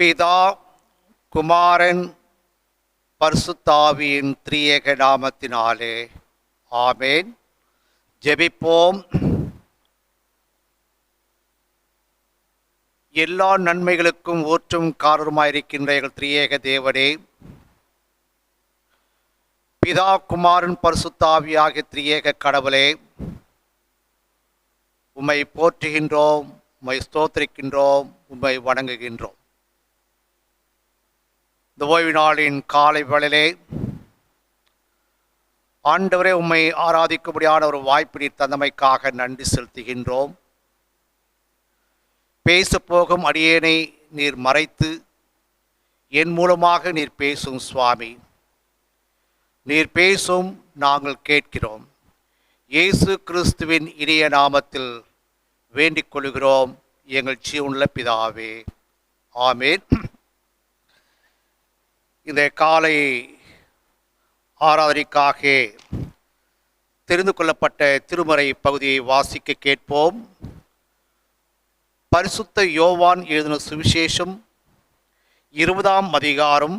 பிதா, குமாரன், பரிசுத்தாவியின் திரியேக நாமத்தினாலே ஆமேன். ஜெபிப்போம். எல்லா நன்மைகளுக்கும் ஊற்றும் காரணமாயிருக்கின்ற எங்கள் திரியேக தேவனே, பிதா, குமாரன், பரிசுத்தாவி ஆகிய திரியேக கடவுளே, உம்மை போற்றுகின்றோம், உம்மை ஸ்தோத்திரிக்கின்றோம், உம்மை வணங்குகின்றோம். இந்த ஓய்வு நாளின் காலை வேளையிலே ஆண்டவரே, உம்மை ஆராதிக்கும்படியான ஒரு வாய்ப்பு நீர் தந்தமைக்காக நன்றி செலுத்துகின்றோம். பேசப்போகும் அடியேனை நீர் மறைத்து என் மூலமாக நீர் பேசும் சுவாமி. நீர் பேசும், நாங்கள் கேட்கிறோம். இயேசு கிறிஸ்துவின் இனிய நாமத்தில் வேண்டிக் கொள்கிறோம் எங்கள் ஜீவனுள்ள பிதாவே, ஆமேன். இந்த காலை ஆராதனைக்காக தெரிந்து கொள்ளப்பட்ட திருமறை பகுதியை வாசிக்க கேட்போம். பரிசுத்த யோவான் எழுதின சுவிசேஷம் 20ஆம் அதிகாரம்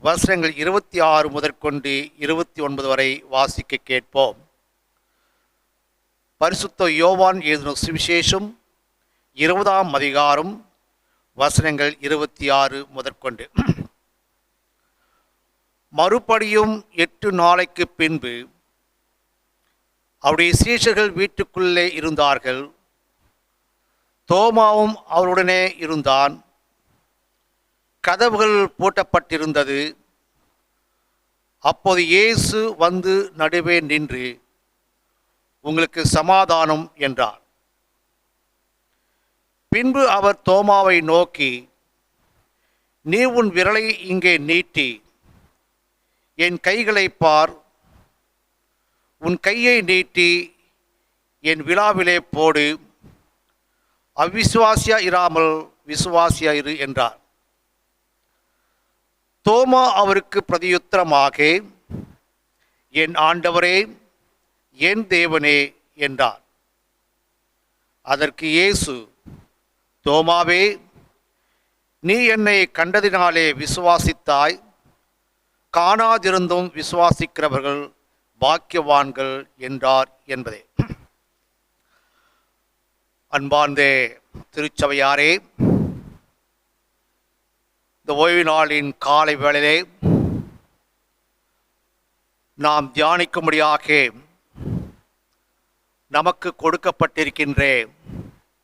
வசனங்கள் 26 முதற்கொண்டு 29 வரை வாசிக்க கேட்போம். பரிசுத்த யோவான் எழுதின சுவிசேஷம் 20ஆம் அதிகாரம் வசனங்கள் 26 முதற்கொண்டு. மறுபடியும் 8 நாளைக்கு பின்பு அவருடைய சீஷர்கள் வீட்டுக்குள்ளே இருந்தார்கள். தோமாவும் அவருடனே இருந்தான். கதவுகள் பூட்டப்பட்டிருந்தது. அப்போது இயேசு வந்து நடுவே நின்று, உங்களுக்கு சமாதானம் என்றார். பின்பு அவர் தோமாவை நோக்கி, நீ உன் விரலை இங்கே நீட்டி என் கைகளை பார், உன் கையை நீட்டி என் விலாவிலே போடு, அவ்விசுவாசியா இராமல் விசுவாசியா இரு என்றார். தோமா அவருக்கு பிரதியுத்தரமாக, என் ஆண்டவரே, என் தேவனே என்றார். அதற்கு இயேசு, தோமாவே, நீ என்னை கண்டதினாலே விசுவாசித்தாய், காணாதிருந்தும் விசுவாசிக்கிறவர்கள் பாக்கியவான்கள் என்றார் என்பதே. அன்பார்ந்த திருச்சபையாரே, இந்த ஓய்வு நாளின் காலை வேளையிலே நாம் தியானிக்கும்படியாக நமக்கு கொடுக்கப்பட்டிருக்கின்ற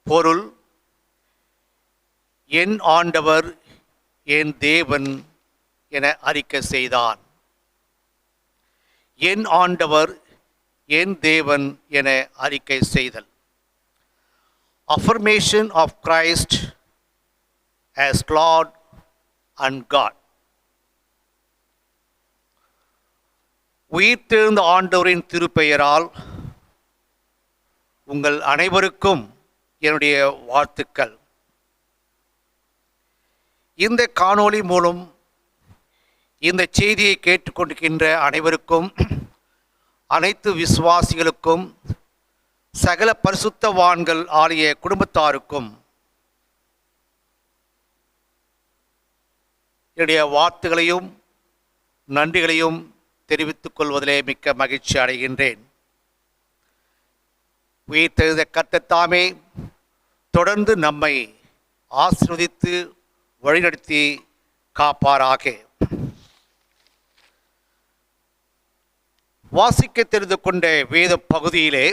பொருள், என் ஆண்டவர் என் தேவன் என அறிக்கை செய்தான். என் ஆண்டவர் என் தேவன் என அறிக்கை செய்தல். Affirmation of Christ as Lord and God. உயிர்த்தெழுந்த ஆண்டவரின் திருப்பெயரால் உங்கள் அனைவருக்கும் என்னுடைய வாழ்த்துக்கள். இந்த காணொளி மூலம் இந்த செய்தியை கேட்டுக்கொண்டிருக்கின்ற அனைவருக்கும், அனைத்து விசுவாசிகளுக்கும், சகல பரிசுத்தவான்கள் ஆகிய குடும்பத்தாருக்கும் என்னுடைய வாழ்த்துக்களையும் நன்றிகளையும் தெரிவித்துக் கொள்வதிலே மிக்க மகிழ்ச்சி அடைகின்றேன். உயிர்த்தெழுந்த கர்த்தர் தாமே தொடர்ந்து நம்மை ஆசீர்வதித்து வழிநடத்தி காப்பாராக. வாசிக்க தெரிந்து கொண்ட வேத பகுதியிலே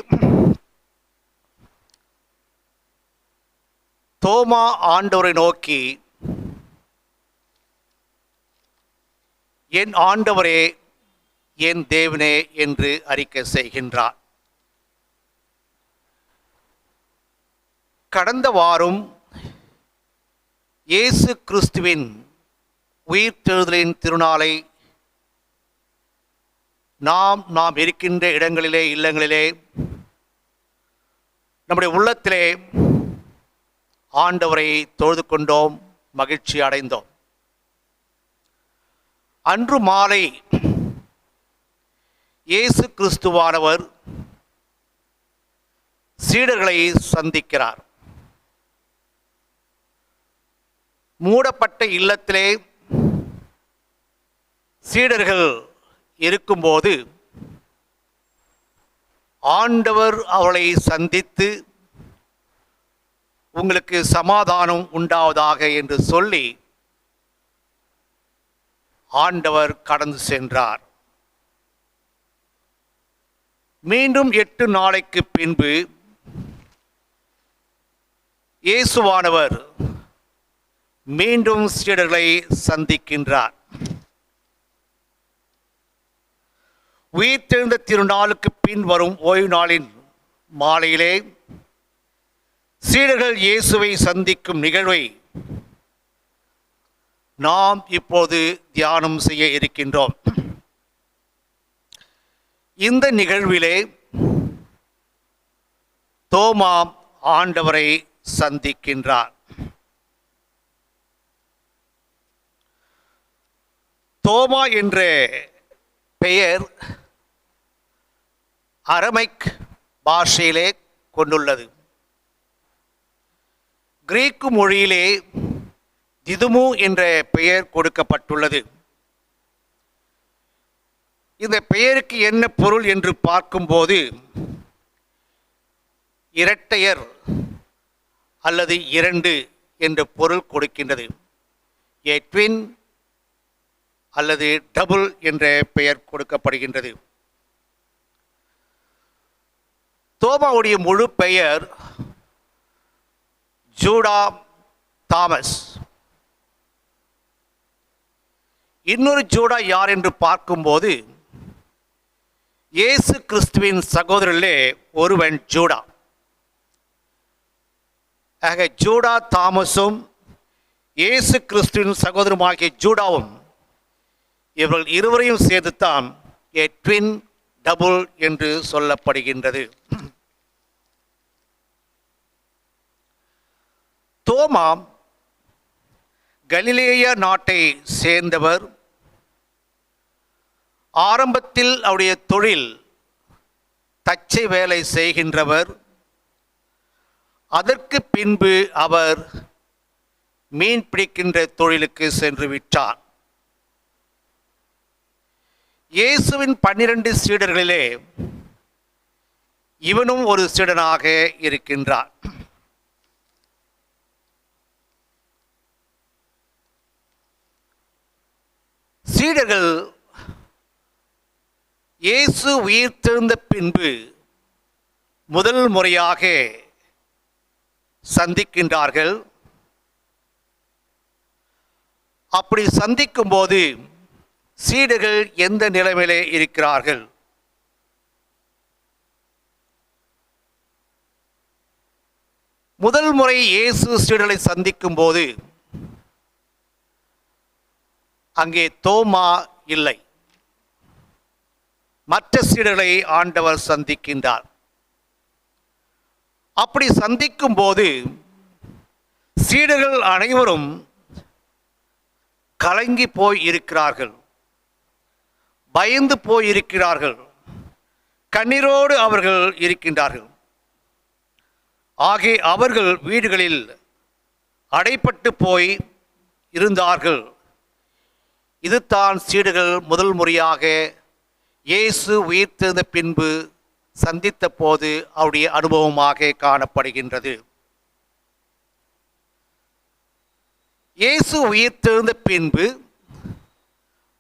தோமா ஆண்டவரை நோக்கி, என் ஆண்டவரே என் தேவனே என்று அறிக்கை செய்கின்றார். கடந்த வாரம் இயேசு கிறிஸ்துவின் உயிர்த்தெழுதலின் திருநாளை நாம் இருக்கின்ற இடங்களிலே, இல்லங்களிலே, நம்முடைய உள்ளத்திலே ஆண்டவரை தொழுது கொண்டோம், மகிழ்ச்சி அடைந்தோம். அன்று மாலை இயேசு கிறிஸ்துவானவர் சீடர்களை சந்திக்கிறார். மூடப்பட்ட இல்லத்திலே சீடர்கள் இருக்கும்போது ஆண்டவர் அவளை சந்தித்து உங்களுக்கு சமாதானம் உண்டாவதாக என்று சொல்லி ஆண்டவர் கடந்து சென்றார். மீண்டும் 8 நாளைக்கு பின்பு இயேசுவானவர் மீண்டும் சீடர்களை சந்திக்கின்றார். உயிர்த்தெழுந்த திருநாளுக்கு பின் வரும் ஓய்வு நாளின் மாலையிலே சீடர்கள் இயேசுவை சந்திக்கும் நிகழ்வை நாம் இப்போது தியானம் செய்ய இருக்கின்றோம். இந்த நிகழ்விலே தோமா ஆண்டவரை சந்திக்கின்றார். தோமா என்ற பெயர் அரமைக் பாஷையிலே கொண்டுள்ளது. கிரேக்கு மொழியிலே திதுமு என்ற பெயர் கொடுக்கப்பட்டுள்ளது. இந்த பெயருக்கு என்ன பொருள் என்று பார்க்கும்போது இரட்டையர் அல்லது இரண்டு என்ற பொருள் கொடுக்கின்றது. ஏ ட்வின் அல்லது டபுள் என்ற பெயர் கொடுக்கப்படுகின்றது. தோமாவுடைய முழு பெயர் ஜூடா தாமஸ். இன்னொரு ஜூடா யார் என்று பார்க்கும்போது இயேசு கிறிஸ்துவின் சகோதரர்களே ஒருவன் ஜூடா. ஆக ஜூடா தாமஸும் இயேசு கிறிஸ்துவின் சகோதரமாகிய ஜூடாவும் இவர்கள் இருவரையும் சேர்த்துத்தான் ஏ ட்வின் டபுள் என்று சொல்லப்படுகின்றது. தோமா கலிலேய நாட்டை சேர்ந்தவர். ஆரம்பத்தில் அவருடைய தொழில் தச்சை வேலை செய்கின்றவர். அதற்கு பின்பு அவர் மீன் பிடிக்கின்ற தொழிலுக்கு சென்று விட்டார். இயேசுவின் 12 சீடர்களிலே இவனும் ஒரு சீடனாக இருக்கின்றார். சீடர்கள் இயேசு உயிர்த்தெழுந்த பின்பு முதல் முறையாக சந்திக்கின்றார்கள். அப்படி சந்திக்கும் போது சீடர்கள் எந்த நிலைமையிலே இருக்கிறார்கள்? முதல் முறை இயேசு சீடர்களை சந்திக்கும் போது அங்கே தோமா இல்லை. மற்ற சீடர்களை ஆண்டவர் சந்திக்கின்றார். அப்படி சந்திக்கும் போது சீடர்கள் அனைவரும் கலங்கி போய் இருக்கிறார்கள், பயந்து போய் இருக்கிறார்கள், கண்ணீரோடு அவர்கள் இருக்கின்றார்கள். ஆகிய அவர்கள் வீடுகளில் அடைப்பட்டு போய் இருந்தார்கள். இதுதான் சீடர்கள் முதல் முறையாக இயேசு உயிர்த்தெழுந்த பின்பு சந்தித்த போது அவருடைய அனுபவமாக காணப்படுகின்றது. இயேசு உயிர்த்தெழுந்த பின்பு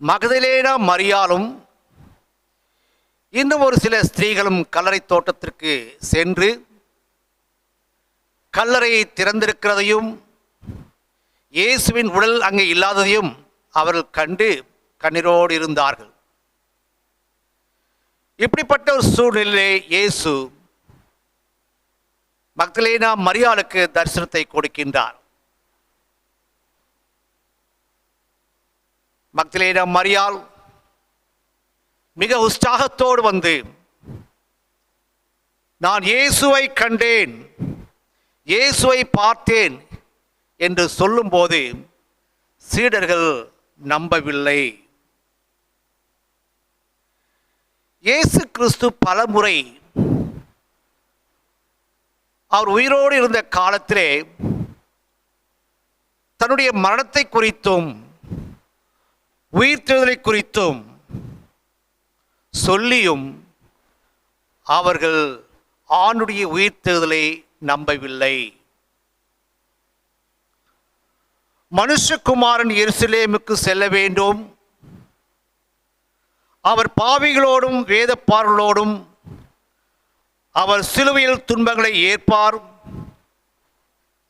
மகதலேனா மரியாளும் இன்னும் ஒரு சில ஸ்திரீகளும் கல்லறை தோட்டத்திற்கு சென்று கல்லறையை திறந்திருக்கிறதையும் இயேசுவின் உடல் அங்கே இல்லாததையும் அவர்கள் கண்டு கண்ணீரோடு இருந்தார்கள். இப்படிப்பட்ட ஒரு சூழ்நிலையிலே இயேசு மக்தலேனா மரியாளுக்கு தரிசனத்தை கொடுக்கின்றார். மக்தலேனா மரியாள் மிக உற்சாகத்தோடு வந்து, நான் இயேசுவை கண்டேன், இயேசுவை பார்த்தேன் என்று சொல்லும்போது சீடர்கள் நம்பவில்லை. இயேசு கிறிஸ்து பலமுறை அவர் உயிரோடு இருந்த காலத்திலே தன்னுடைய மரணத்தை குறித்தும் உயிர்த்தெழுதலை குறித்தும் சொல்லியும் அவர்கள் ஆண்டுடைய உயிர்த்தெழுதலை நம்பவில்லை. மனுஷகுமாரன் எருசலேமுக்கு செல்ல வேண்டும், அவர் பாவிகளோடும் வேதப்பாரர்களோடும் அவர் சிலுவையில் துன்பங்களை ஏற்பார்,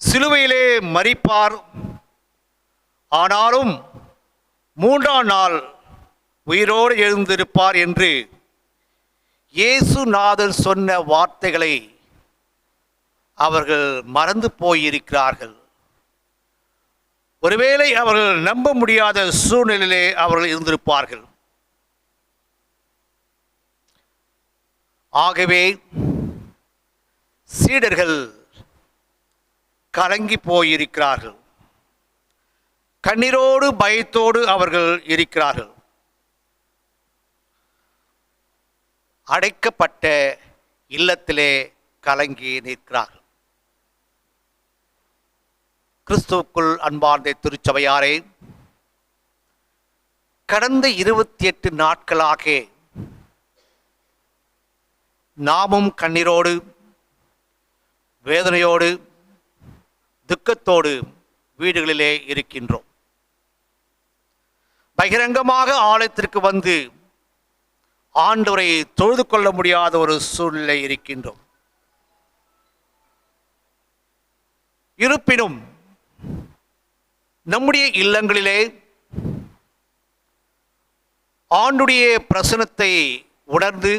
சிலுவையிலே மரிப்பார், ஆனாலும் 3ஆம் நாள் உயிரோடு எழுந்திருப்பார் என்று இயேசுநாதர் சொன்ன வார்த்தைகளை அவர்கள் மறந்து போயிருக்கிறார்கள். ஒருவேளை அவர்கள் நம்ப முடியாத சூழ்நிலையிலே அவர்கள் இருந்திருப்பார்கள். ஆகவே சீடர்கள் கலங்கி போயிருக்கிறார்கள். கண்ணீரோடு பயத்தோடு அவர்கள் இருக்கிறார்கள். அடைக்கப்பட்ட இல்லத்திலே கலங்கி நிற்கிறார்கள். கிறிஸ்துவுக்குள் அன்பார்ந்த திருச்சபையாரே, கடந்த 28 நாட்களாக நாமும் கண்ணீரோடு வேதனையோடு துக்கத்தோடு வீடுகளிலே இருக்கின்றோம். பகிரங்கமாக ஆலயத்திற்கு வந்து ஆண்டவரை தொழுது கொள்ள முடியாத ஒரு சூழ்நிலை இருக்கின்றோம். இருப்பினும் நம்முடைய இல்லங்களிலே ஆண்டுடைய பிரசன்னத்தை உணர்ந்து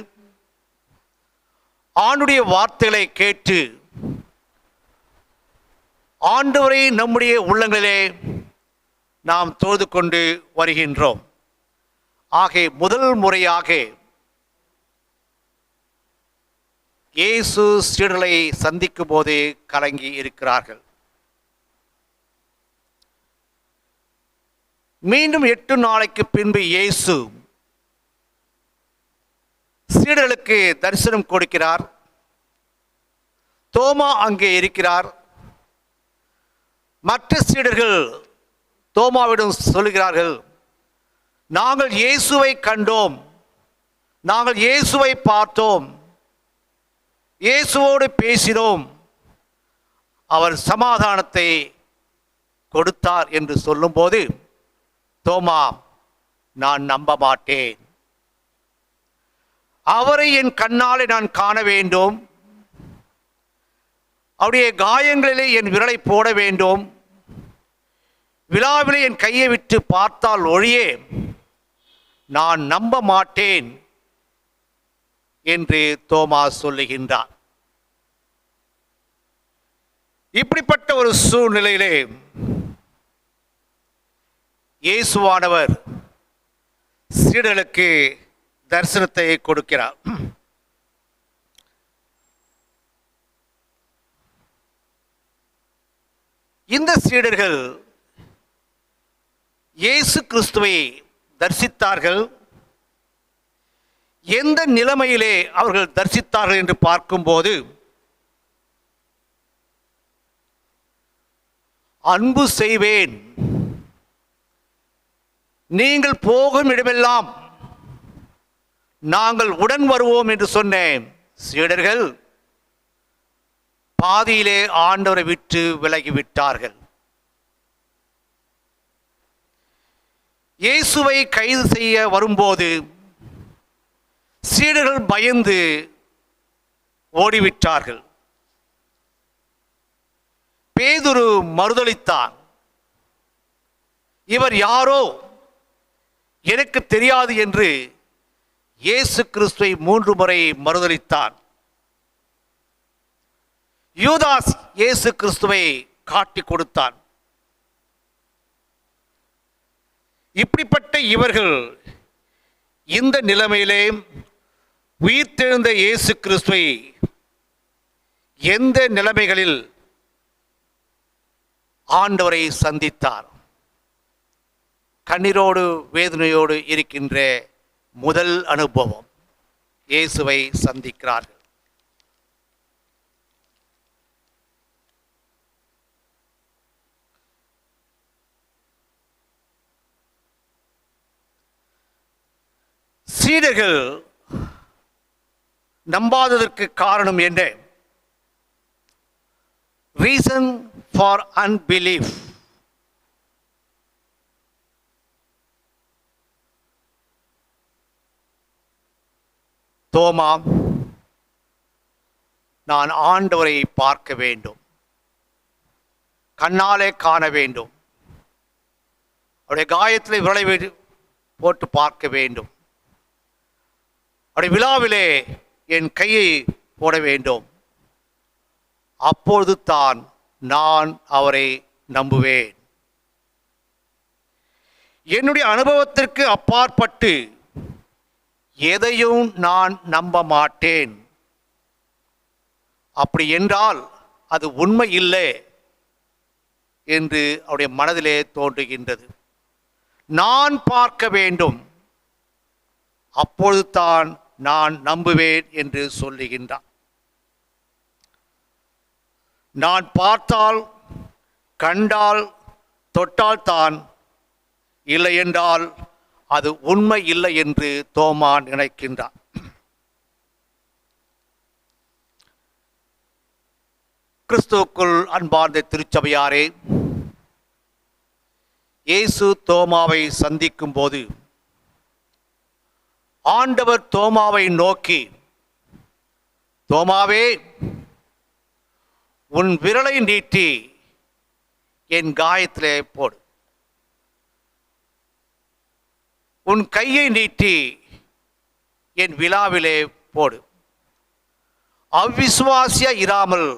ஆண்டுடைய வார்த்தைகளை கேட்டு ஆண்டவரை நம்முடைய உள்ளங்களிலே நாம் தொழுது கொண்டு வருகின்றோம். ஆக முதல் முறையாக இயேசு சீடர்களை சந்திக்கும் போது கலங்கி இருக்கிறார்கள். மீண்டும் 8 நாளைக்கு பின்பு இயேசு சீடர்களுக்கு தரிசனம் கொடுக்கிறார். தோமா அங்கே இருக்கிறார். மற்ற சீடர்கள் தோமாவிடம் சொல்லுகிறார்கள், நாங்கள் இயேசுவை கண்டோம், நாங்கள் இயேசுவை பார்த்தோம், இயேசுவோடு பேசினோம், அவர் சமாதானத்தை கொடுத்தார் என்று சொல்லும்போது தோமா, நான் நம்ப மாட்டேன், அவரை என் கண்ணாலே நான் காண வேண்டும், அவருடைய காயங்களிலே என் விரலை போட வேண்டும், விழாவிலே என் கையை விட்டு பார்த்தால் ஒழியே நான் நம்ப மாட்டேன் என்று தோமா சொல்லுகின்றார். இப்படிப்பட்ட ஒரு சூழ்நிலையிலே இயேசுவானவர் சீடர்களுக்கு தரிசனத்தை கொடுக்கிறார். இந்த சீடர்கள் இயேசு கிறிஸ்துவை தரிசித்தார்கள். எந்த நிலைமையிலே அவர்கள் தரிசித்தார்கள் என்று பார்க்கும்போது, அன்பு செய்வேன், நீங்கள் போகும் இடமெல்லாம் நாங்கள் உடன் வருவோம் என்று சொன்ன சீடர்கள் பாதியிலே ஆண்டவரை விட்டு விலகிவிட்டார்கள். இயேசுவை கைது செய்ய வரும்போது சீடர்கள் பயந்து ஓடிவிட்டார்கள். பேதுரு மறுதலித்தான், இவர் யாரோ எனக்கு தெரியாது என்று இயேசு கிறிஸ்துவை 3 முறை மறுதலித்தான். யூதாஸ் இயேசு கிறிஸ்துவை காட்டி கொடுத்தான். இப்படிப்பட்ட இவர்கள் இந்த நிலைமையிலே உயிர்த்தெழுந்த இயேசு கிறிஸ்துவை எந்த நிலைமைகளில் ஆண்டவரை சந்தித்தார்? கண்ணீரோடு வேதனையோடு இருக்கின்ற முதல் அனுபவம், இயேசுவை சந்திக்கிறார்கள். சீடர்கள் நம்பாததற்கு காரணம் என்ன? Reason for unbelief. தோமா, நான் ஆண்டவரை பார்க்க வேண்டும், கண்ணாலே காண வேண்டும், அவருடைய காயத்தில் விரலை போட்டு பார்க்க வேண்டும், அவருடைய விழாவிலே என் கையை போட வேண்டும், அப்பொழுது தான் நான் அவரை நம்புவேன். என்னுடைய அனுபவத்திற்கு அப்பாற்பட்டு எதையும் நான் நம்ப மாட்டேன். அப்படி என்றால் அது உண்மை இல்லை என்று அவருடைய மனதிலே தோன்றுகின்றது. நான் பார்க்க வேண்டும், அப்பொழுது தான் நான் நம்புவேன் என்று சொல்லுகின்றார். நான் பார்த்தால், கண்டால், தொட்டால் தான், இல்லை என்றால் அது உண்மை இல்லை என்று தோமா நினைக்கின்றார். கிறிஸ்துவுக்குள் அன்பார்ந்த திருச்சபையாரே, இயேசு தோமாவை சந்திக்கும் போது ஆண்டவர் தோமாவை நோக்கி, தோமாவே, உன் விரலை நீட்டி என் காயத்திலே போடு, உன் கையை நீட்டி என் விழாவிலே போடு, அவ்விசுவாசியா இராமல்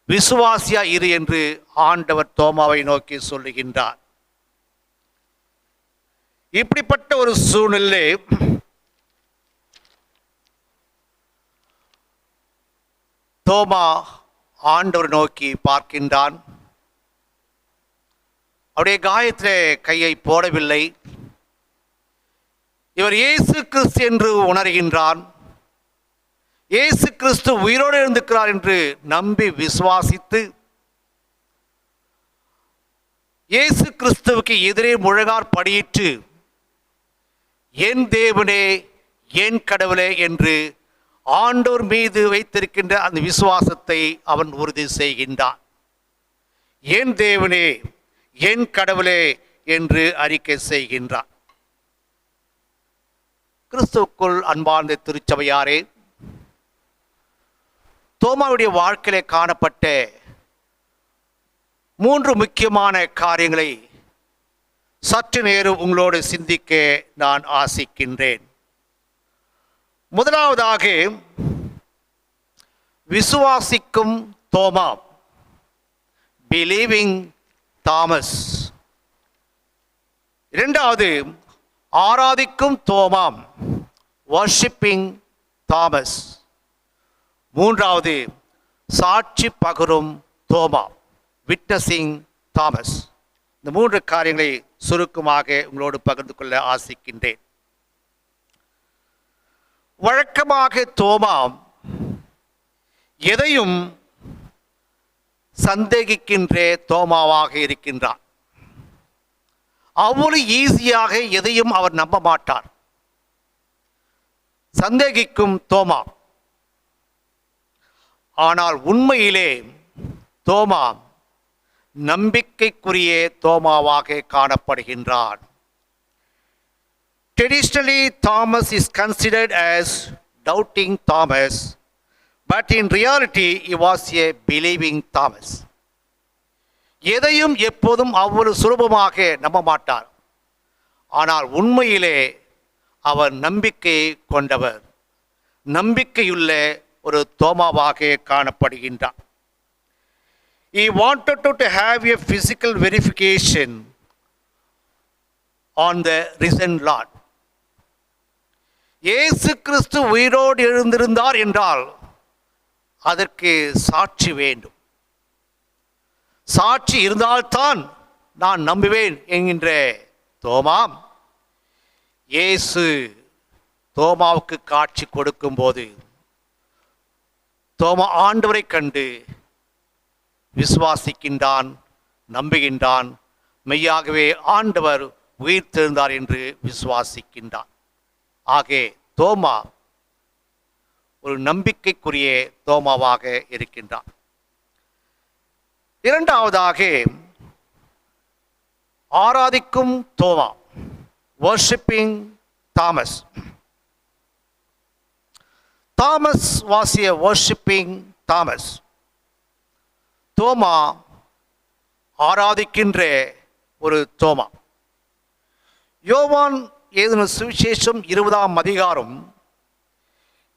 விசுவாசியா இரு என்று ஆண்டவர் தோமாவை நோக்கி சொல்லுகின்றார். இப்படிப்பட்ட ஒரு சூழ்நிலை தோமா ஆண்டவர் நோக்கி பார்க்கின்றான். அவருடைய காயத்திலே கையை போடவில்லை. இவர் இயேசு கிறிஸ்து என்று உணர்கின்றான். இயேசு கிறிஸ்து உயிரோடு இருந்திருக்கிறார் என்று நம்பி விசுவாசித்து இயேசு கிறிஸ்துவுக்கு எதிரே முழங்கார் படியிட்டு, என் தேவனே, என் கடவுளே என்று ஆண்டோர் மீது வைத்திருக்கின்ற அந்த விசுவாசத்தை அவன் உறுதி செய்கின்றான். என் தேவனே, என் கடவுளே என்று அறிக்கை செய்கின்றான். கிறிஸ்துவுக்குள் அன்பார்ந்த திருச்சபையாரே, தோமாவுடைய வாழ்க்கையிலே காணப்பட்ட 3 முக்கியமான காரியங்களை சற்று நேரம் உங்களோடு சிந்திக்க நான் ஆசிக்கின்றேன். முதலாவதாக, விசுவாசிக்கும் தோமா, பிலீவிங் தாமஸ். இரண்டாவது, ஆராதிக்கும் தோமாம், வர்ஷிப்பிங் தாமஸ். மூன்றாவது, சாட்சி பகரும் தோமா, விட்னஸிங் தாமஸ். இந்த 3 காரியங்களை சுருக்கமாக உங்களோடு பகிர்ந்து கொள்ள ஆசிக்கின்றேன். வழக்கமாக தோமா எதையும் சந்தேகிக்கின்ற தோமாவாக இருக்கின்றார். அவ்வளவு ஈஸியாக எதையும் அவர் நம்ப மாட்டார். சந்தேகிக்கும் தோமா. ஆனால் உண்மையிலே தோமா நம்பிக்கைக்குரிய தோமாவாக காணப்படுகின்றார். Traditionally, Thomas is considered as doubting Thomas, but in reality, he was a believing Thomas. எதையும் எப்போதும் அவ்வளவு சுலபமாக நம்ப மாட்டார். ஆனால் உண்மையிலே அவர் நம்பிக்கை கொண்டவர், நம்பிக்கையுள்ள ஒரு தோமாவாக காணப்படுகின்றார். He wanted to have a physical verification on the risen Lord. இயேசு கிறிஸ்து உயிரோடு எழுந்திருந்தார் என்றால் அதற்கு சாட்சி வேண்டும். சாட்சி இருந்தால்தான் நான் நம்புவேன் என்கின்ற தோமா, இயேசு தோமாவுக்கு காட்சி கொடுக்கும்போது தோமா ஆண்டவரை கண்டு விசுவாசிக்கின்றான், நம்புகின்றான். மெய்யாகவே ஆண்டவர் உயிர் தெழுந்தார் என்று விசுவாசிக்கின்றான். ஆகவே தோமா ஒரு நம்பிக்கைக்குரிய தோமாவாக இருக்கின்றார். இரண்டாவதாக ஆராதிக்கும் தோமா, worshiping Thomas. Thomas was a worshiping Thomas. தோமா ஆராதிக்கின்ற ஒரு தோமா. யோவான் எழுதின சுவிசேஷம் 20ஆம் அதிகாரம்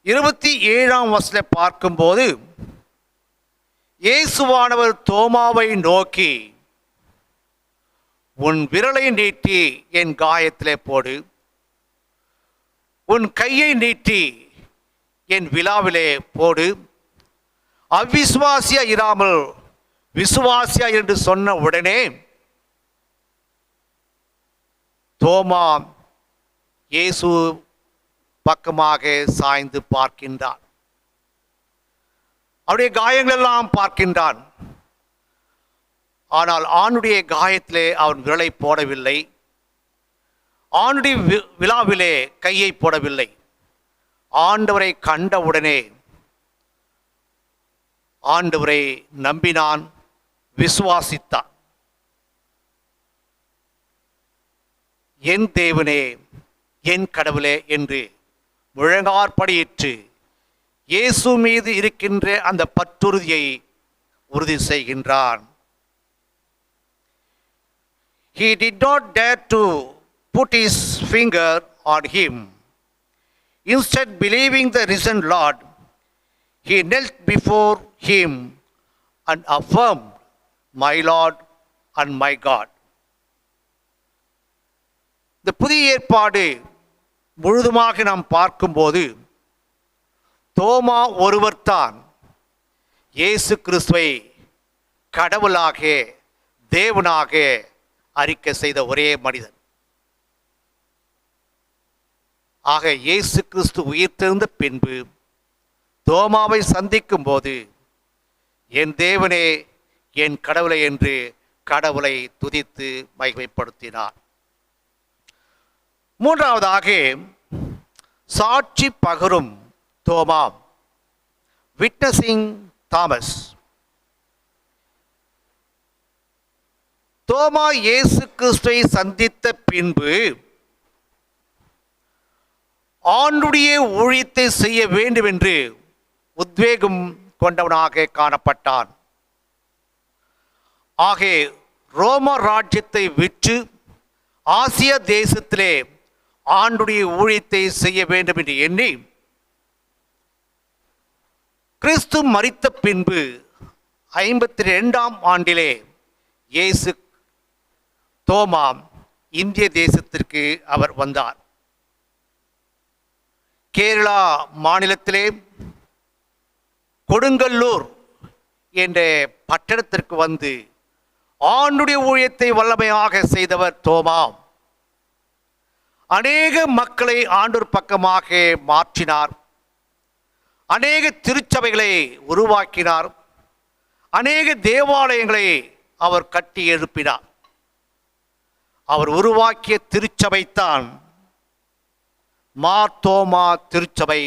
27ஆம் வசனத்தை பார்க்கும்போது இயேசுவானவர் தோமாவை நோக்கி, உன் விரலை நீட்டி என் காயத்திலே போடு, உன் கையை நீட்டி என் விலாவிலே போடு, அவிசுவாசியா இராமல் விசுவாசியா என்று சொன்ன உடனே தோமா இயேசு பக்கமாக சாய்ந்து பார்க்கின்றான். அவருடைய காயங்கள் எல்லாம் பார்க்கின்றான். ஆனால் ஆணுடைய காயத்திலே அவன் விரலை போடவில்லை, ஆணுடைய விழாவிலே கையை போடவில்லை. ஆண்டவரை கண்டவுடனே ஆண்டவரை நம்பினான், விசுவாசித்தான். என் தேவனே, என் கடவுளே என்று முழங்காற்படியிட்டு இயேசு மீது இருக்கின்ற அந்த பற்றுறுதியை உறுதி செய்கின்றான். He did not dare to put his finger on him. Instead, believing the risen Lord, he knelt before him and affirmed, "My Lord and my God." இந்த புதிய ஏற்பாடு முழுதுமாக நாம் பார்க்கும்போது தோமா ஒருவர்தான் இயேசு கிறிஸ்துவை கடவுளாக தேவனாக அறிக்கை செய்த ஒரே மனிதன். ஆக இயேசு கிறிஸ்து உயிர்த்தெழுந்த பின்பு தோமாவை சந்திக்கும் போது, என் தேவனே, என் கடவுளை என்று கடவுளை துதித்து மகிமைப்படுத்தினார். மூன்றாவதாக சாட்சி பகரும் தோமா, விட்னஸிங் தாமஸ். தோமா இயேசு கிறிஸ்துவை சந்தித்த பின்பு ஆண்டுடைய ஊழியத்தை செய்ய வேண்டும் என்று உத்வேகம் கொண்டவனாக காணப்பட்டான். ஆக ரோம ராஜ்யத்தை விற்று ஆசிய தேசத்திலே ஆண்டுடைய ஊழியத்தை செய்ய வேண்டும் என்று எண்ணி கிறிஸ்து மரித்த பின்பு 52ஆம் ஆண்டிலே இயேசு தோமா இந்திய தேசத்திற்கு அவர் வந்தார். கேரளா மாநிலத்திலே கொடுங்கல்லூர் என்ற பட்டணத்திற்கு வந்து ஆண்டுடைய ஊழியத்தை வல்லமையாக செய்தவர் தோமா. அநேக மக்களை ஆண்டவர் பக்கமாக மாற்றினார், அநேக திருச்சபைகளை உருவாக்கினார், அநேக தேவாலயங்களை அவர் கட்டி எழுப்பினார். அவர் உருவாக்கிய திருச்சபைத்தான் மார் தோமா திருச்சபை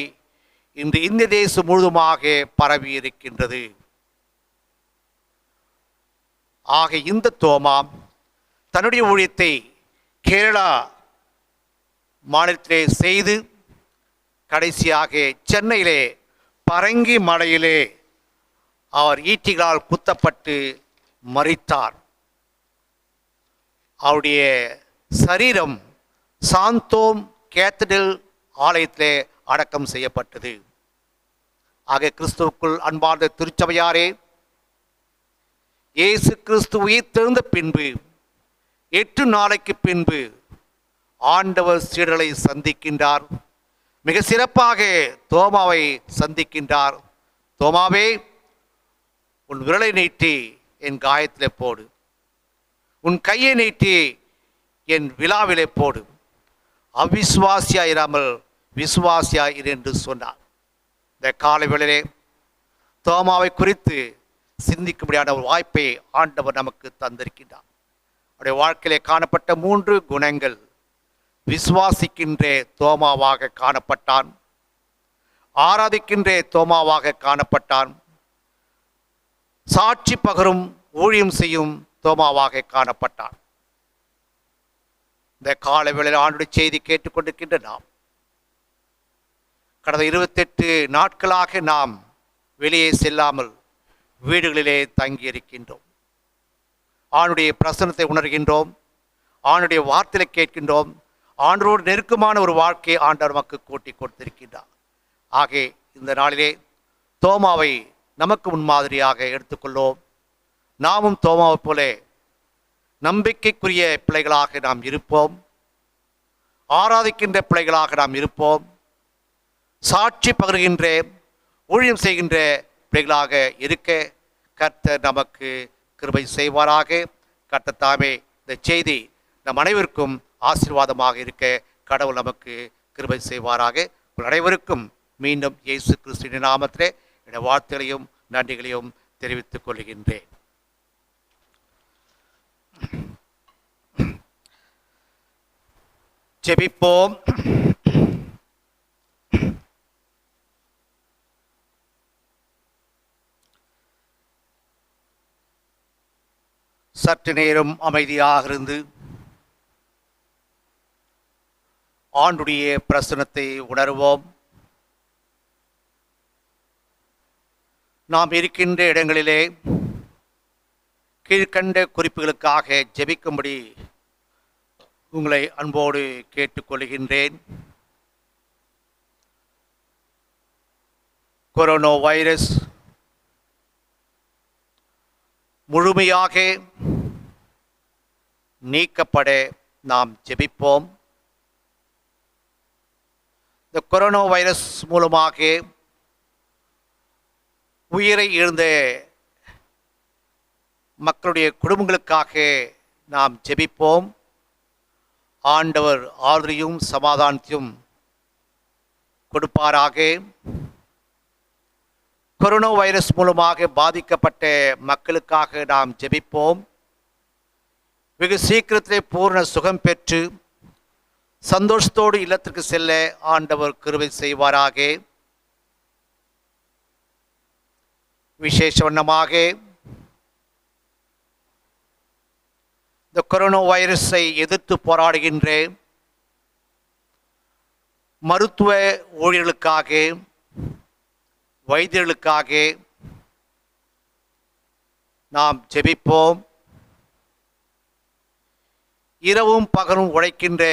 இன்று இந்திய தேசம் முழுதுமாக பரவி இருக்கின்றது. ஆக இந்த தோமா தன்னுடைய ஊழியத்தை கேரளா மாநிலத்திலே செய்து கடைசியாக சென்னையிலே பரங்கி மலையிலே அவர் ஈட்டிகளால் குத்தப்பட்டு மரித்தார். அவருடைய சரீரம் சாந்தோம் கேத்தடில் ஆலயத்திலே அடக்கம் செய்யப்பட்டது. ஆக கிறிஸ்துவுக்குள் அன்பார்ந்த திருச்சபையாரே, இயேசு கிறிஸ்து உயிர்த்தெழுந்த பின்பு 8 நாளைக்கு பின்பு ஆண்டவர் சீடர்களை சந்திக்கின்றார். மிக சிறப்பாக தோமாவை சந்திக்கின்றார். தோமாவே, உன் விரலை நீட்டி என் காயத்திலே போடு, உன் கையை நீட்டி என் விழாவிலே போடு, அவிசுவாசியா இராமல் விசுவாசியா இரு என்று சொன்னார். இந்த காலை வேளையிலே தோமாவை குறித்து சிந்திக்கும்படியான ஒரு வாய்ப்பை ஆண்டவர் நமக்கு தந்திருக்கின்றார். அவருடைய வாழ்க்கையிலே காணப்பட்ட 3 குணங்கள்: விசுவாசிக்கின்ற தோமாவாக காணப்பட்டான். ஆராதிக்கின்ற தோமாவாக காணப்பட்டான். சாட்சி பகரும் ஊழியம் செய்யும் தோமாவாக காணப்பட்டான். இந்த கால வேளையில் ஆண்டுடைய செய்தி கேட்டுக்கொண்டிருக்கின்ற நாம் கடந்த 28 நாட்களாக நாம் வெளியே செல்லாமல் வீடுகளிலே தங்கியிருக்கின்றோம். ஆண்டுடைய பிரசன்னத்தை உணர்கின்றோம். ஆண்டுடைய வார்த்தையை கேட்கின்றோம். ஆண்டோடு நெருக்கமான ஒரு வாழ்க்கையை ஆண்டவர் நமக்கு கூட்டி கொடுத்திருக்கின்றார். ஆகவே இந்த நாளிலே தோமாவை நமக்கு முன்மாதிரியாக எடுத்துக்கொள்ளோம். நாமும் தோமாவை போல நம்பிக்கைக்குரிய பிள்ளைகளாக நாம் இருப்போம். ஆராதிக்கின்ற பிள்ளைகளாக நாம் இருப்போம். சாட்சி பகர்கின்ற ஊழியம் செய்கின்ற பிள்ளைகளாக இருக்க கர்த்தர் நமக்கு கிருபை செய்வாராக. கர்த்தர் தாமே இந்த செய்தி நம் அனைவருக்கும் ஆசீர்வாதமாக இருக்க கடவுள் நமக்கு கிருபை செய்வாராக. அனைவருக்கும் மீண்டும் இயேசு கிறிஸ்துவின் நாமத்திலே என்னுடைய வாழ்த்துகளையும் நன்றிகளையும் தெரிவித்துக் கொள்கின்றேன். ஜெபிப்போம். சற்று நேரம் அமைதியாக இருந்து ஆண்டுடைய பிரசன்னத்தை உணர்வோம். நாம் இருக்கின்ற இடங்களிலே கீழ்கண்ட குறிப்புகளுக்காக ஜெபிக்கும்படி உங்களை அன்போடு கேட்டுக்கொள்கின்றேன். கொரோனா வைரஸ் முழுமையாக நீக்கப்பட நாம் ஜெபிப்போம். இந்த கொரோனா வைரஸ் மூலமாக உயிரை இழந்த மக்களுடைய குடும்பங்களுக்காக நாம் ஜெபிப்போம். ஆண்டவர் ஆறுதலையும் சமாதானத்தையும் கொடுப்பாராக. கொரோனா வைரஸ் மூலமாக பாதிக்கப்பட்ட மக்களுக்காக நாம் ஜெபிப்போம். வெகு சீக்கிரத்திலே பூர்ண சுகம் பெற்று சந்தோஷத்தோடு இல்லத்திற்கு செல்ல ஆண்டவர் கிருபை செய்வாராக. விசேஷ வண்ணமாக இந்த கொரோனா வைரஸை எதிர்த்து போராடுகின்ற மருத்துவ ஊழியர்களுக்காக, வைத்தியர்களுக்காக நாம் ஜெபிப்போம். இரவும் பகலும் உழைக்கின்ற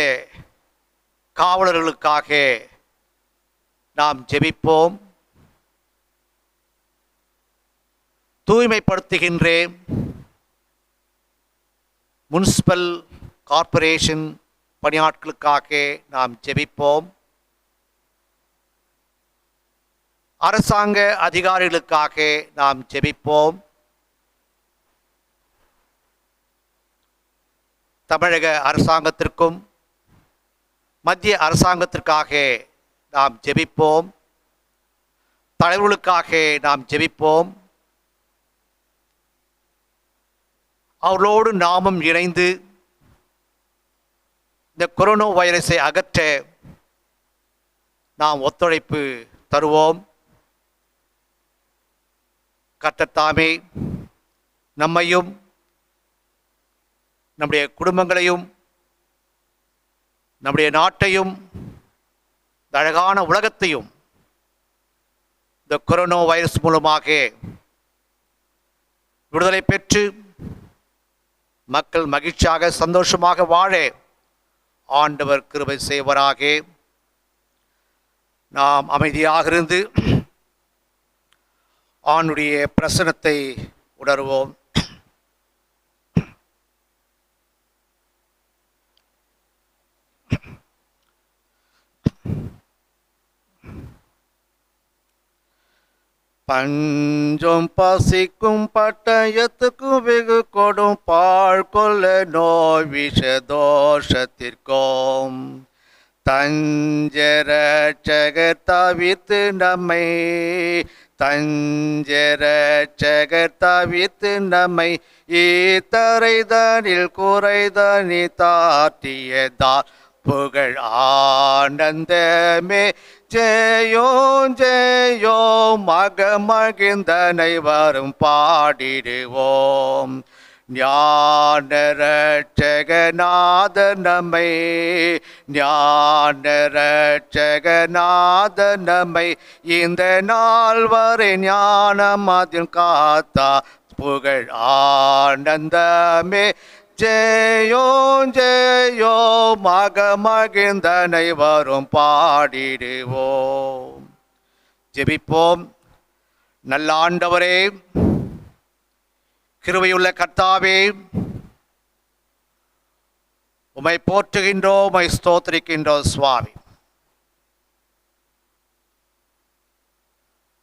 காவலர்களுக்காக நாம் ஜெபிப்போம். தூய்மைப்படுத்துகின்ற முனிசிபல் கார்ப்பரேஷன் பணியாட்களுக்காக நாம் ஜெபிப்போம். அரசாங்க அதிகாரிகளுக்காக நாம் ஜெபிப்போம். தமிழக அரசாங்கத்திற்கும் மத்திய அரசாங்கத்திற்காக நாம் ஜெபிப்போம். தலைவர்களுக்காக நாம் ஜெபிப்போம். அவர்களோடு நாமும் இணைந்து இந்த கொரோனா வைரஸை அகற்ற நாம் ஒத்துழைப்பு தருவோம். கர்த்தர் தாமே நம்மையும் நம்முடைய குடும்பங்களையும் நம்முடைய நாட்டையும் இந்த அழகான உலகத்தையும் இந்த கொரோனா வைரஸ் மூலமாக விடுதலை பெற்று மக்கள் மகிழ்ச்சியாக சந்தோஷமாக வாழ ஆண்டவர் கிருபை செய்வராக. நாம் அமைதியாக இருந்து ஆண்டுடைய பிரசன்னத்தை உணர்வோம். பஞ்சம் பசிக்கும் பட்டயத்துக்கும் வெகு கொடும் பாழ்கொள்ள நோய் விஷ தோஷத்திற்கும் தஞ்சரட்சகர் தவித்து நம்மை தஞ்சரட்சகர் தவித்து நம்மை ஈத்தரைதனில் குறைதனி தாட்டியதால் புகழ் ஆனந்தமே ஜெயோம் ஜெயோம் மகிழ்ந்தனை வரும் பாடிடுவோம். ஞான ரட்சகநாத நம்மை ஞான ரட்சகநாத நம்மை இந்த நாள் வரை ஞானம் அதில் காத்தா புகழ் ஆனந்தமே ஜெயோம் ஜெயோம் மகிழ்ந்தனை வரும் பாடிடுவோம். ஜெபிப்போம். நல்ல ஆண்டவரே, கிருபையுள்ள கர்த்தாவே, உம்மை போற்றுகின்றோம், உம்மை ஸ்தோத்திரிக்கின்றோம் சுவாமி.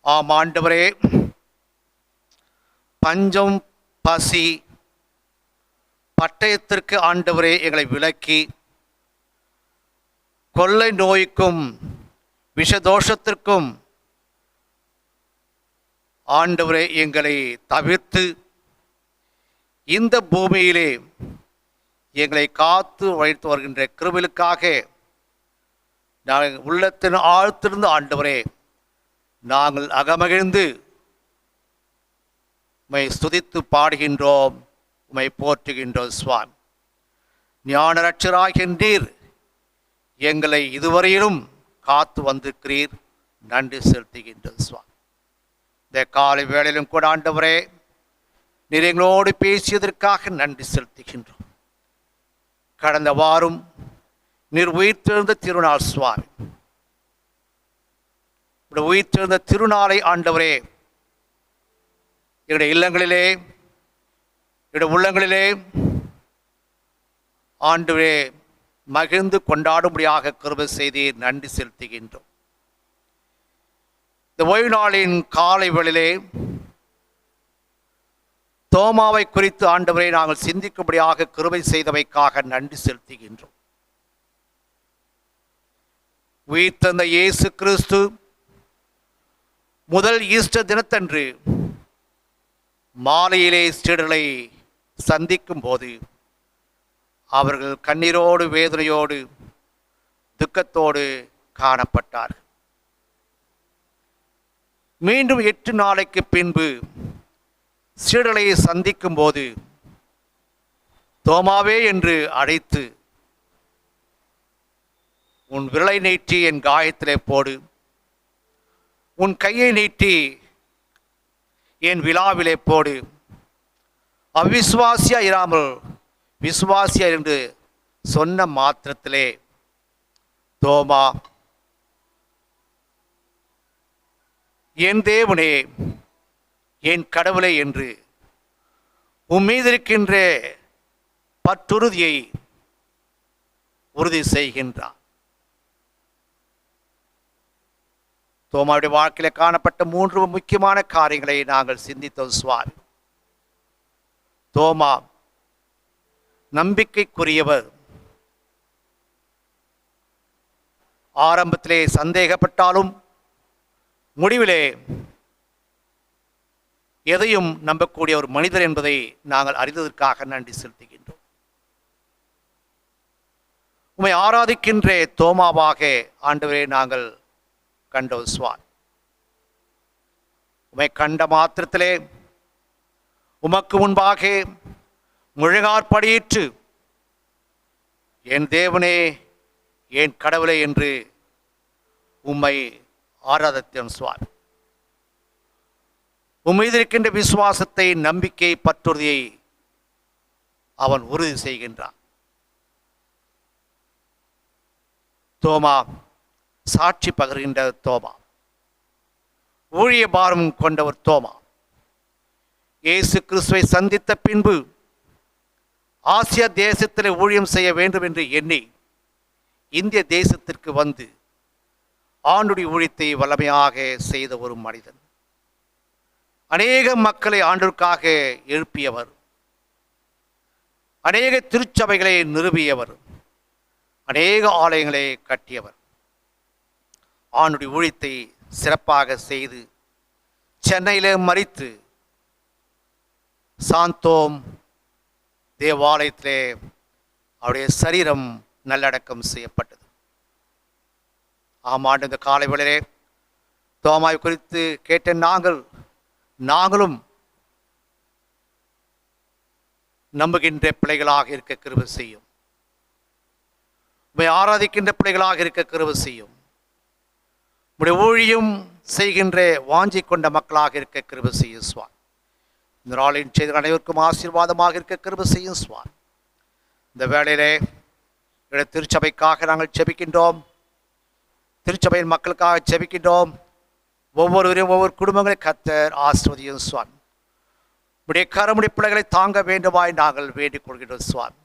ஆம் ஆண்டவரே, பஞ்சம் பசி பட்டயத்திற்கு ஆண்டவரே எங்களை விலக்கி, கொள்ளை நோய்க்கும் விஷதோஷத்திற்கும் ஆண்டவரே எங்களை தவிர்த்து இந்த பூமியிலே எங்களை காத்து வைத்து வருகின்ற கிருபைகளுக்காக நாங்கள் உள்ளத்தின் ஆழ்த்திருந்து ஆண்டவரே நாங்கள் அகமகிழ்ந்து உம்மை ஸ்துதித்து பாடுகின்றோம், உம்மை போற்றுகின்றோம் சுவாமி. ஞான ரட்சகராகின்றீர், எங்களை இதுவரையிலும் காத்து வந்திருக்கிறீர், நன்றி செலுத்துகின்றோம் சுவாமி. இந்த காலை வேளையிலும் கூட ஆண்டவரே நீர் எங்களோடு பேசியதற்காக நன்றி செலுத்துகின்றோம். கடந்த வாரம் நீர் உயிர்த்தெழுந்த திருநாள் சுவாமி. உயிர்த்தெழுந்த திருநாளை ஆண்டவரே எங்களுடைய இல்லங்களிலே என்னுடைய உள்ளங்களிலே ஆண்டவரே மகிழ்ந்து கொண்டாடும்படியாக கிருபை செய்தீர், நன்றி செலுத்துகின்றோம். இந்த ஓய்வு நாளின் காலை வேளையிலே தோமாவை குறித்து ஆண்டவரை நாங்கள் சிந்திக்கும்படியாக கிருபை செய்தவைக்காக நன்றி செலுத்துகின்றோம். உயிர்த்தெழுந்த இயேசு கிறிஸ்து முதல் ஈஸ்டர் தினத்தன்று மாலையிலே சீடர்களை சந்திக்கும் போது அவர்கள் கண்ணீரோடு வேதனையோடு துக்கத்தோடு காணப்பட்டார்கள். மீண்டும் 8 நாளைக்கு பின்பு சீடர்களை சந்திக்கும் போது தோமாவே என்று அழைத்து, உன் விரலை நீட்டி என் காயத்திலே போடு, உன் கையை நீட்டி என் விழாவிலே போடு, அவிசுவாசியா இராமல் விசுவாசியா என்று சொன்ன மாத்திரத்திலே தோமா, என் தேவனே என் கடவுளை என்று உம்மீது இருக்கின்ற பற்றுறுதியை உறுதி செய்கின்றார். தோமாவுடைய வாழ்க்கையில் காணப்பட்ட 3 முக்கியமான காரியங்களை நாங்கள் சிந்தித்தோம் சுவாமி. தோமா நம்பிக்கைக்குரியவர். ஆரம்பத்திலே சந்தேகப்பட்டாலும் முடிவிலே எதையும் நம்பக்கூடிய ஒரு மனிதர் என்பதை நாங்கள் அறிந்ததற்காக நன்றி செலுத்துகின்றோம். உம்மை ஆராதிக்கின்ற தோமாவாக ஆண்டவரே நாங்கள் கண்டோம் சுவாமி. உம்மை கண்ட மாத்திரத்திலே உமக்கு முன்பாக முழங்காற்படியிட்டு, என் தேவனே என் கடவுளே என்று உம்மை ஆராதித்தோம் சுவாமி. உம்மீது இருக்கின்ற விசுவாசத்தை, நம்பிக்கை, பற்றுறுதியை அவன் உறுதி செய்கின்றான். தோமா சாட்சி பகர்கின்ற தோமா, ஊழிய பாரம் கொண்டவர் தோமா. இயேசு கிறிஸ்துவை சந்தித்த பின்பு ஆசியா தேசத்தில் ஊழியம் செய்ய வேண்டும் என்று எண்ணி இந்திய தேசத்திற்கு வந்து ஆண்டுடைய ஊழியத்தை வல்லமையாக செய்த ஒரு மனிதன். அநேக மக்களை ஆண்டவருக்காக எழுப்பியவர், அநேக திருச்சபைகளை நிறுவியவர், அநேக ஆலயங்களை கட்டியவர். ஆண்டுடைய ஊழியத்தை சிறப்பாக செய்து சென்னையிலே மரித்து சாந்தோம் தேவாலயத்திலே அவருடைய சரீரம் நல்லடக்கம் செய்யப்பட்டது. ஆமாண்டு இந்த காலை வேளையிலே தோமாவை குறித்து கேட்ட நாங்களும் நம்புகின்ற பிள்ளைகளாக இருக்க கிருபை செய்யும். உம்மை ஆராதிக்கின்ற பிள்ளைகளாக இருக்க கிருபை செய்யும். உம்முடைய ஊழியம் செய்கின்ற வாஞ்சி கொண்ட மக்களாக இருக்க கிருபை செய்யும் சுவாமி. இந்த நாளின் செய்தி அனைவருக்கும் ஆசீர்வாதமாக இருக்க கிருபை செய்யும் சுவாமி. இந்த வேளையிலே திருச்சபைக்காக நாங்கள் ஜெபிக்கின்றோம். திருச்சபையின் மக்களுக்காக ஜெபிக்கின்றோம். ஒவ்வொருவரையும் ஒவ்வொரு குடும்பங்களை கர்த்தர் ஆசீர்வதியும் சுவாமி. உடைய கரமுடைய பிள்ளைகளை தாங்க வேண்டுமாய் நாங்கள் வேண்டிக் கொள்கின்றோம் சுவாமி.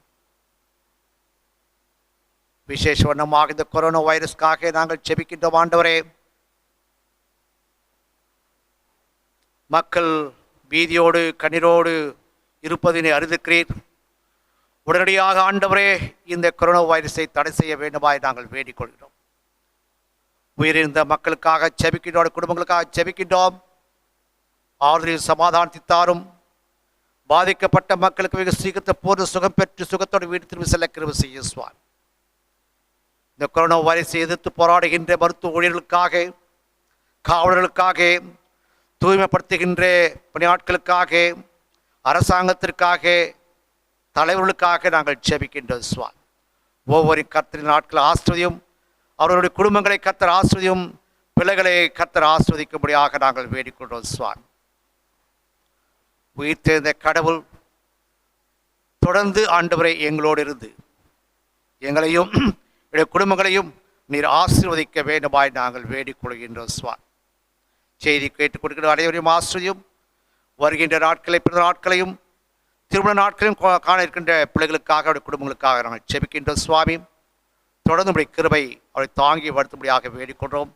விசேஷ வண்ணமாக இந்த கொரோனா வைரஸ்க்காக நாங்கள் ஜெபிக்கின்றோம் ஆண்டவரே. மக்கள் பீதியோடு கண்ணீரோடு இருப்பதினை அறிந்திருக்கிறீர். உடனடியாக ஆண்டவரே இந்த கொரோனா வைரஸை தடை செய்ய வேண்டுமாய் நாங்கள் வேண்டிக் கொள்கிறோம். உயிரிழந்த மக்களுக்காக ஜெபிக்கின்றோம், குடும்பங்களுக்காக ஜெபிக்கின்றோம். ஆறுதலில் சமாதானத்தை தாரும். பாதிக்கப்பட்ட மக்களுக்கு மிக சீக்கிரத்தை பூர்ண சுகம் பெற்று சுகத்தோடு வீடு திரும்பி செல்ல கிருபை செய்யும் சுவாமி. இந்த கொரோனா வைரஸை எதிர்த்து போராடுகின்ற மருத்துவ ஊழியர்களுக்காக, காவலர்களுக்காக, தூய்மைப்படுத்துகின்ற பணியாட்களுக்காக, அரசாங்கத்திற்காக, தலைவர்களுக்காக நாங்கள் ஜெபிக்கின்றோம் சுவாமி. ஒவ்வொரு கர்த்தரின் நாட்கள் ஆசிர்வதியும். அவர்களுடைய குடும்பங்களை கர்த்தர் ஆசிர்வதியும். பிள்ளைகளை கர்த்தர் ஆசிர்வதிக்கும்படியாக நாங்கள் வேண்டிக்கொண்டோம் சுவாமி. உயிர் தெரிந்த கடவுள் தொடர்ந்து ஆண்டவரை எங்களோடு இருந்து எங்களையும் குடும்பங்களையும் நீர் ஆசீர்வதிக்க வேண்டுமாய் நாங்கள் வேண்டிக் கொள்கின்றோம் சுவாமி. செய்தி கேட்டுக் கொடுக்கிற அனைவரையும் ஆசிரியும். வருகின்ற நாட்களை, பிறந்த நாட்களையும், திருமண நாட்களையும் காண இருக்கின்ற பிள்ளைகளுக்காக, அவருடைய குடும்பங்களுக்காக நாங்கள் ஜெபிக்கின்றோம் சுவாமி. தொடர்ந்து உடைய கிருபை அவரை தாங்கி வருத்தும்படியாக வேண்டிக் கொண்டோம்.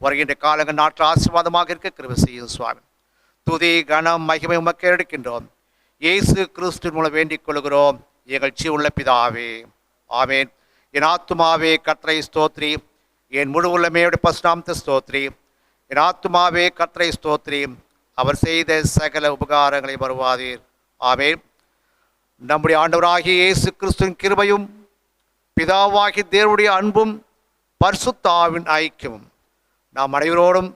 வருகின்ற காலங்கள் நாட்டில் ஆசீர்வாதமாக இருக்க கிருபை செய்யும் சுவாமி. துதி கனம் மகிமை உமக்கு எடுக்கின்றோம். இயேசு கிறிஸ்துவின் மூலம் வேண்டிக் கொள்கிறோம் எங்கள் ஜீவனுள்ள பிதாவே, ஆமேன். என் ஆத்துமாவே கர்த்தரை ஸ்தோத்ரி, என் முழு உள்ளமையோட பரிசுத்த ஸ்தோத்ரி. என் ஆத்துமாவே கர்த்தரை ஸ்தோத்ரி, அவர் செய்த சகல உபகாரங்களை மறவாதீர். ஆமேன். நம்முடைய ஆண்டவராகிய இயேசு கிறிஸ்துவின் கிருபையும் பிதாவாகிய தேவனுடைய அன்பும் பரிசுத்த ஆவியின் ஐக்கியமும் நாம் அனைவரோடும்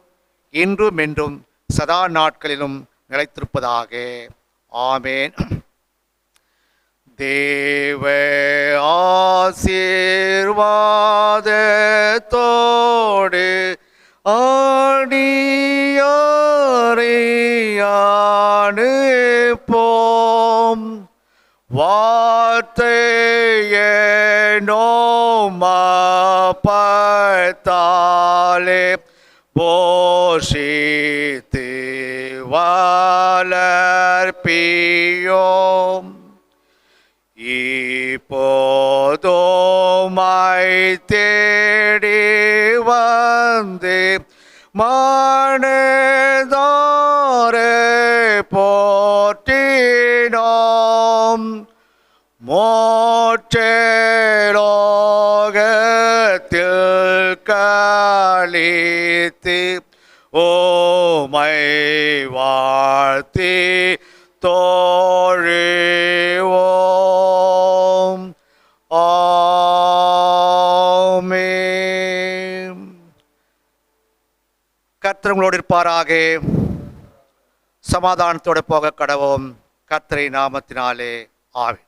இன்றும் என்றும் சதா நாட்களிலும் நிலைத்திருப்பதாக. ஆமேன். தேவ ஆசீர்வாதத்தோடு ஆணியாரையானுப்போம். வார்த்தையே நோமப்பத்தாலே போஷித்து வளர்ப்பியோம். இப்போதுமாய் தேடி வந்து மனதாரே போற்றினோம். மோட்சலோகத்தில் களித்து ஓமை வாழ்த்தி தோழிவோம். ஆமென். கர்த்தர் உங்களோடு இருப்பாராக. சமாதானத்தோடு போக கடவோம். கர்த்தரை நாமத்தினாலே ஆமென்.